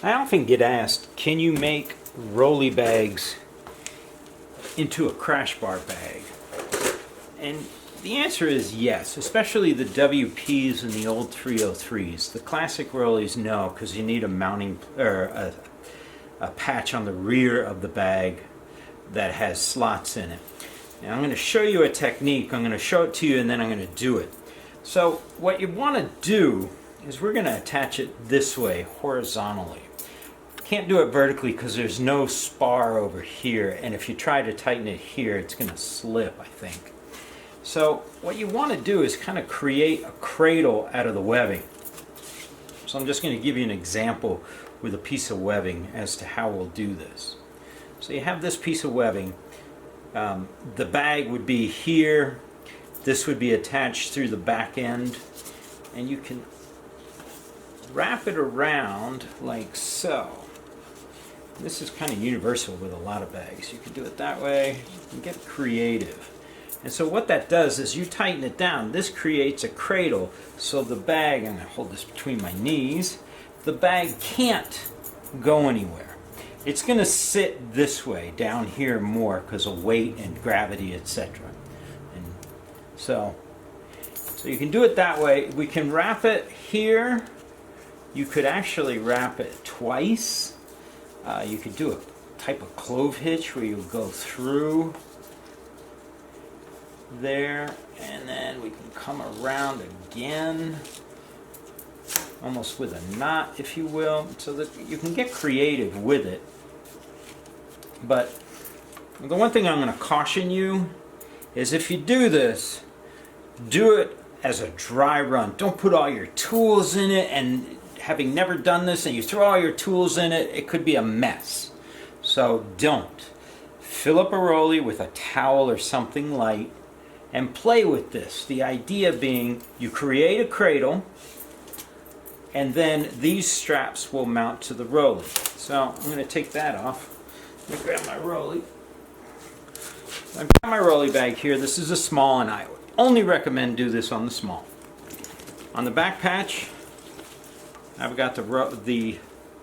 I often get asked, can you make rolly bags into a crash bar bag? And the answer is yes, especially the WPs and the old 303s. The classic rollies, no, because you need a mounting or a patch on the rear of the bag that has slots in it. Now I'm going to show you a technique. I'm going to show it to you and then I'm going to do it. So what you want to do is we're going to attach it this way, horizontally. Can't do it vertically because there's no spar over here, and if you try to tighten it here, it's going to slip, I think. So what you want to do is kind of create a cradle out of the webbing. So I'm just going to give you an example with a piece of webbing as to how we'll do this. So you have this piece of webbing. The bag would be here. This would be attached through the back end, and you can wrap it around like so. This is kind of universal with a lot of bags. You can do it that way. You can get creative. And so what that does is you tighten it down. This creates a cradle, so the bag, I'm going to hold this between my knees, the bag can't go anywhere. It's going to sit this way, down here more because of weight and gravity, etc. And so you can do it that way. We can wrap it here. You could actually wrap it twice. You could do a type of clove hitch where you go through there, and then we can come around again, almost with a knot, if you will, so that you can get creative with it. But the one thing I'm going to caution you is if you do this, do it as a dry run. Don't put all your tools in it, and having never done this and you throw all your tools in it, it could be a mess. So don't. Fill up a rolly with a towel or something light and play with this. The idea being you create a cradle and then these straps will mount to the rolly. So I'm going to take that off. Let me grab my rolly. I've got my rolly bag here. This is a small, and I only recommend do this on the small. On the back patch, I've got the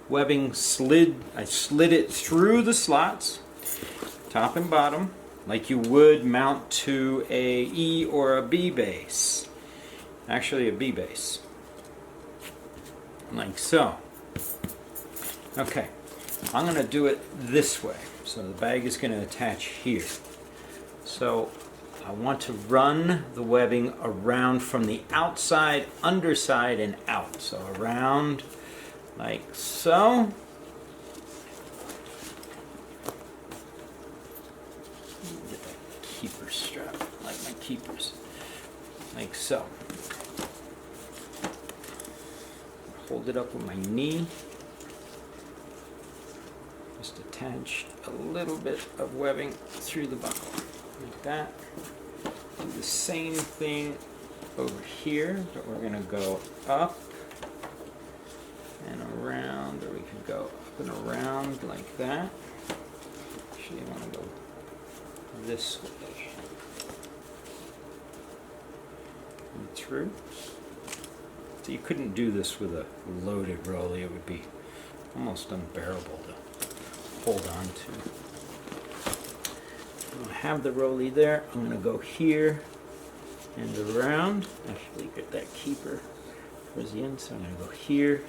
webbing slid. I slid it through the slots, top and bottom, like you would mount to a E or a B base. Actually a B base. Like so. Okay, I'm going to do it this way. So the bag is going to attach here. So I want to run the webbing around from the outside, underside, and out. So around like so. Get that keeper strap, like my keepers. Like so. Hold it up with my knee. Just attach a little bit of webbing through the buckle. Like that. Do the same thing over here, but we're going to go up and around, or we could go up and around like that. Actually, I want to go this way. And through. So you couldn't do this with a loaded rolly. It would be almost unbearable to hold on to. I have the rolly there. I'm going to go here and around. Actually, get that keeper towards the end. So I'm going to go here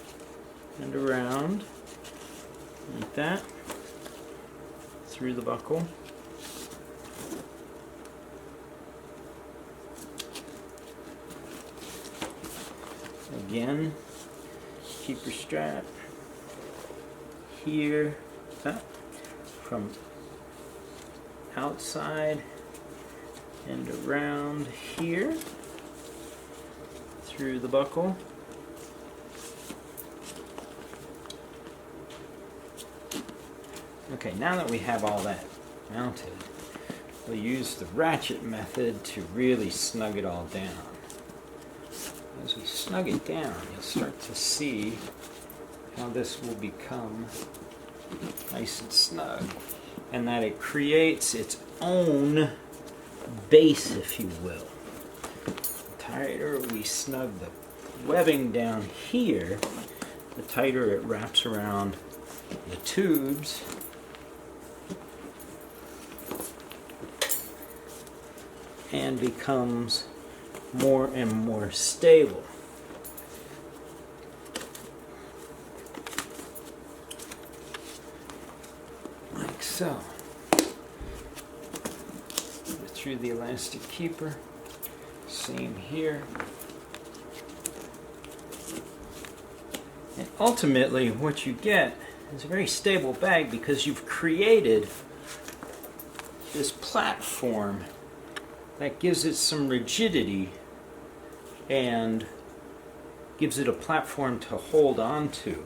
and around like that through the buckle. Again, keeper strap here, up from outside and around here through the buckle. Okay, now that we have all that mounted, we'll use the ratchet method to really snug it all down. As we snug it down, you'll start to see how this will become nice and snug, and that it creates its own base, if you will. The tighter we snug the webbing down here, the tighter it wraps around the tubes. And becomes more and more stable. Like so. Through the elastic keeper. Same here. And ultimately what you get is a very stable bag because you've created this platform that gives it some rigidity and gives it a platform to hold on to.